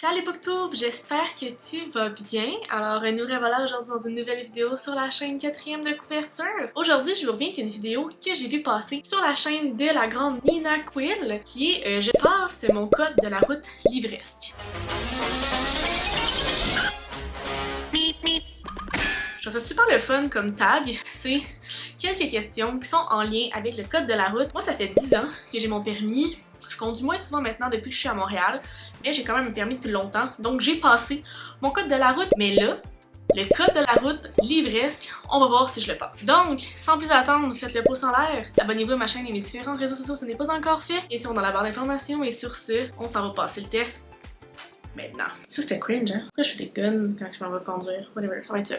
Salut Booktube, j'espère que tu vas bien. Alors nous revoilà aujourd'hui dans une nouvelle vidéo sur la chaîne 4e de couverture. Aujourd'hui je vous reviens avec une vidéo que j'ai vu passer sur la chaîne de la grande Nina Quill qui est je passe mon code de la route livresque. Je trouve ça super le fun comme tag, c'est quelques questions qui sont en lien avec le code de la route. Moi ça fait 10 ans que j'ai mon permis. Je conduis moins souvent maintenant depuis que je suis à Montréal, mais j'ai quand même un permis depuis longtemps, donc j'ai passé mon code de la route. Mais là, le code de la route livresque, on va voir si je le passe. Donc, sans plus attendre, faites le pouce en l'air, abonnez-vous à ma chaîne et mes différents réseaux sociaux si ce n'est pas encore fait, et si on a la barre d'informations, et sur ce, on s'en va passer le test maintenant. Ça c'était cringe, hein? Pourquoi je fais des guns quand je m'en vais conduire? Whatever, ça va être ça.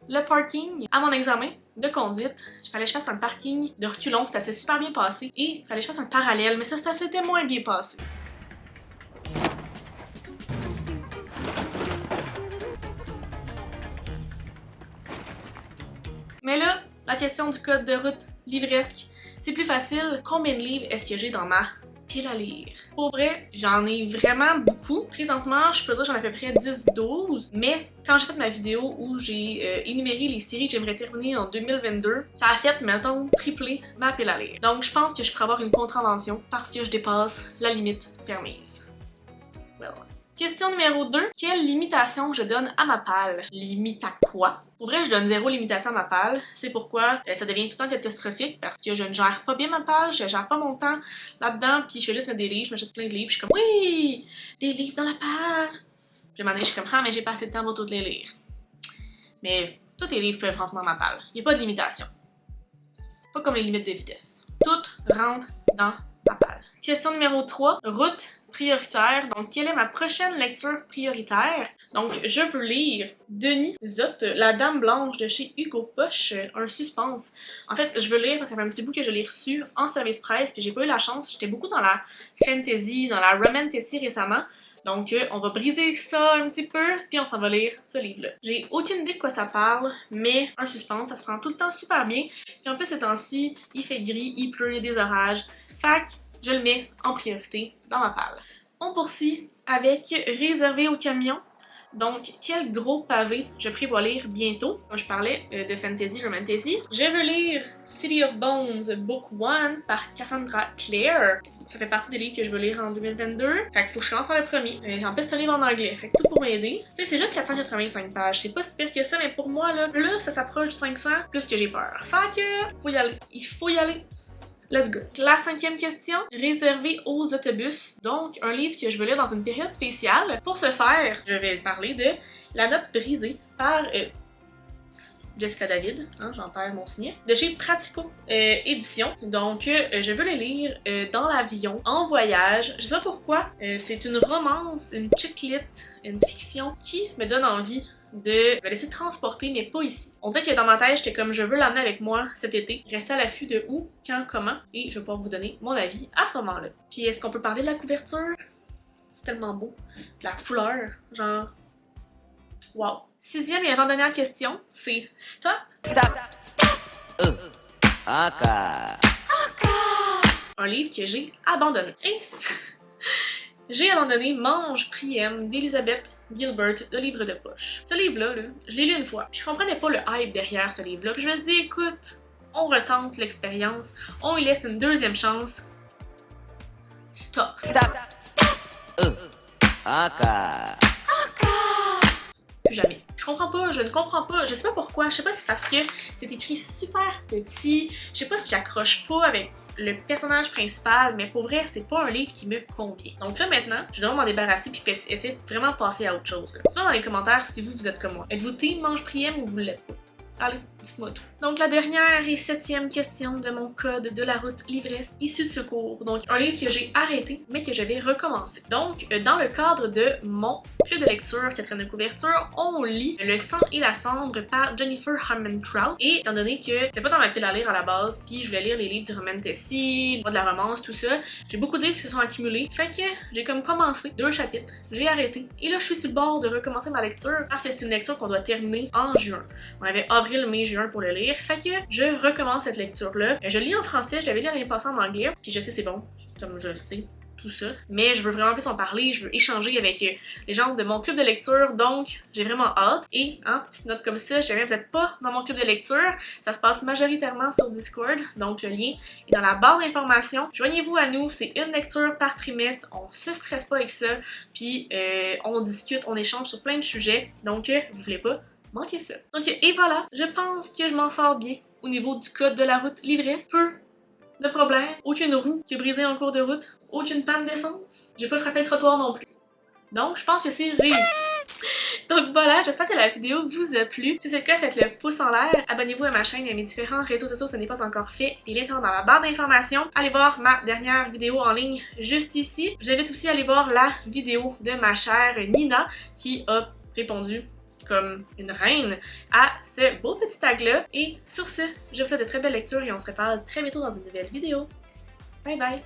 Le parking. À mon examen de conduite, il fallait que je fasse un parking de reculons, ça s'est super bien passé, et il fallait que je fasse un parallèle, mais ça s'était moins bien passé. Mais là, la question du code de route livresque, c'est plus facile. Combien de livres est-ce que j'ai dans ma pile à lire? Pour vrai, j'en ai vraiment beaucoup. Présentement, je peux dire que j'en ai à peu près 10-12, mais quand j'ai fait ma vidéo où j'ai énuméré les séries que j'aimerais terminer en 2022, ça a fait, mettons, tripler ma pile à lire. Donc je pense que je pourrais avoir une contravention parce que je dépasse la limite permise. Well. Question numéro 2. Quelle limitation je donne à ma palle? Limite à quoi? Pour vrai, je donne 0 limitation à ma palle. C'est pourquoi ça devient tout le temps catastrophique parce que je ne gère pas bien ma palle, je gère pas mon temps là-dedans, puis je fais juste mettre des livres, je m'achète plein de livres, je suis comme oui, des livres dans la palle. Puis à un moment donné, je suis comme ah, mais j'ai pas assez de temps pour toutes les lire. Mais tous les livres peuvent rentrer dans ma palle. Il n'y a pas de limitation. Pas comme les limites de vitesse. Tout rentre dans ma palle. Question numéro 3. Route prioritaire. Donc, quelle est ma prochaine lecture prioritaire? Donc, je veux lire Denis Zott, La Dame Blanche de chez Hugo Poche, un suspense. En fait, je veux lire parce que ça fait un petit bout que je l'ai reçu en service presse, puis j'ai pas eu la chance. J'étais beaucoup dans la fantasy, dans la romantasy récemment. Donc, on va briser ça un petit peu, puis on s'en va lire ce livre-là. J'ai aucune idée de quoi ça parle, mais un suspense, ça se prend tout le temps super bien. Puis en plus, ces temps-ci, il fait gris, il pleut, il y a des orages. Fac, je le mets en priorité dans ma palle. On poursuit avec Réservé aux camions. Donc, quel gros pavé je prévois lire bientôt? Moi, je parlais de fantasy, romantasy. Je veux lire City of Bones, Book 1 par Cassandra Clare. Ça fait partie des livres que je veux lire en 2022. Fait qu'il faut que je commence par le premier. En plus, c'est un livre en anglais. Fait que tout pour m'aider. Tu sais, c'est juste 485 pages. C'est pas si pire que ça, mais pour moi, là ça s'approche du 500, plus que j'ai peur. Fait que, faut y aller. Il faut y aller. Let's go. La 5e question, réservée aux autobus. Donc, un livre que je veux lire dans une période spéciale. Pour ce faire, je vais parler de La Note brisée par Jessica David, hein, j'en perds mon signet, de chez Pratico Édition. Donc, je veux le lire dans l'avion, en voyage. Je sais pas pourquoi. C'est une romance, une chick lit, une fiction qui me donne envie de me laisser transporter, mais pas ici. On dirait que dans ma tête, j'étais comme je veux l'amener avec moi cet été. Rester à l'affût de où, quand, comment, et je vais pouvoir vous donner mon avis à ce moment-là. Puis est-ce qu'on peut parler de la couverture? C'est tellement beau. Puis la couleur, genre... Wow. 6e et avant-dernière question, c'est Stop. Stop. Un livre que j'ai abandonné. Et j'ai abandonné Mange, Priem d'Elizabeth Gilbert de Livre de poche. Ce livre-là, je l'ai lu une fois. Je comprenais pas le hype derrière ce livre-là. Puis je me suis dit, écoute, on retente l'expérience, on lui laisse une deuxième chance. Stop. Stop. Plus jamais. Je comprends pas, je ne comprends pas, je sais pas pourquoi, je sais pas si c'est parce que c'est écrit super petit, je sais pas si j'accroche pas avec le personnage principal, mais pour vrai, c'est pas un livre qui me convient. Donc là maintenant, je dois m'en débarrasser puis essayer de vraiment passer à autre chose. Dites-moi dans les commentaires si vous êtes comme moi. Êtes-vous team Mange Priem ou vous l'êtes pas? Allez, dites-moi tout. Donc la dernière et 7e question de mon code de la route l'ivresse issue de secours. Donc un livre que j'ai arrêté mais que je vais recommencer. Donc dans le cadre de mon club de lecture 4e couverture, on lit Le sang et la cendre par Jennifer Harman Trout. Et étant donné que c'était pas dans ma pile à lire à la base, puis je voulais lire les livres du roman Tessie, de la romance, tout ça, j'ai beaucoup de livres qui se sont accumulés. Fait que j'ai comme commencé 2 chapitres, j'ai arrêté. Et là je suis sur le bord de recommencer ma lecture parce que c'est une lecture qu'on doit terminer en juin. On avait avril, mai, juin pour le lire. Fait que je recommence cette lecture-là. Je lis en français, je l'avais lu l'année passée en anglais, puis je sais c'est bon, comme je le sais, tout ça. Mais je veux vraiment plus en parler, je veux échanger avec les gens de mon club de lecture, donc j'ai vraiment hâte. Et, petite note comme ça, si jamais vous n'êtes pas dans mon club de lecture, ça se passe majoritairement sur Discord, donc le lien est dans la barre d'informations. Joignez-vous à nous, c'est une lecture par trimestre, on se stresse pas avec ça, puis on discute, on échange sur plein de sujets, donc vous voulez pas manquer ça. Donc et voilà, je pense que je m'en sors bien au niveau du code de la route l'ivresse. Peu de problème, aucune roue qui est brisée en cours de route, aucune panne d'essence, j'ai pas frappé le trottoir non plus. Donc je pense que c'est réussi. Donc voilà, j'espère que la vidéo vous a plu. Si c'est le cas, faites le pouce en l'air. Abonnez-vous à ma chaîne et à mes différents réseaux sociaux si ce n'est pas encore fait. Les liens sont dans la barre d'informations. Allez voir ma dernière vidéo en ligne juste ici. Je vous invite aussi à aller voir la vidéo de ma chère Nina qui a répondu comme une reine à ce beau petit tag-là. Et sur ce, je vous souhaite de très belles lectures et on se reparle très bientôt dans une nouvelle vidéo. Bye bye!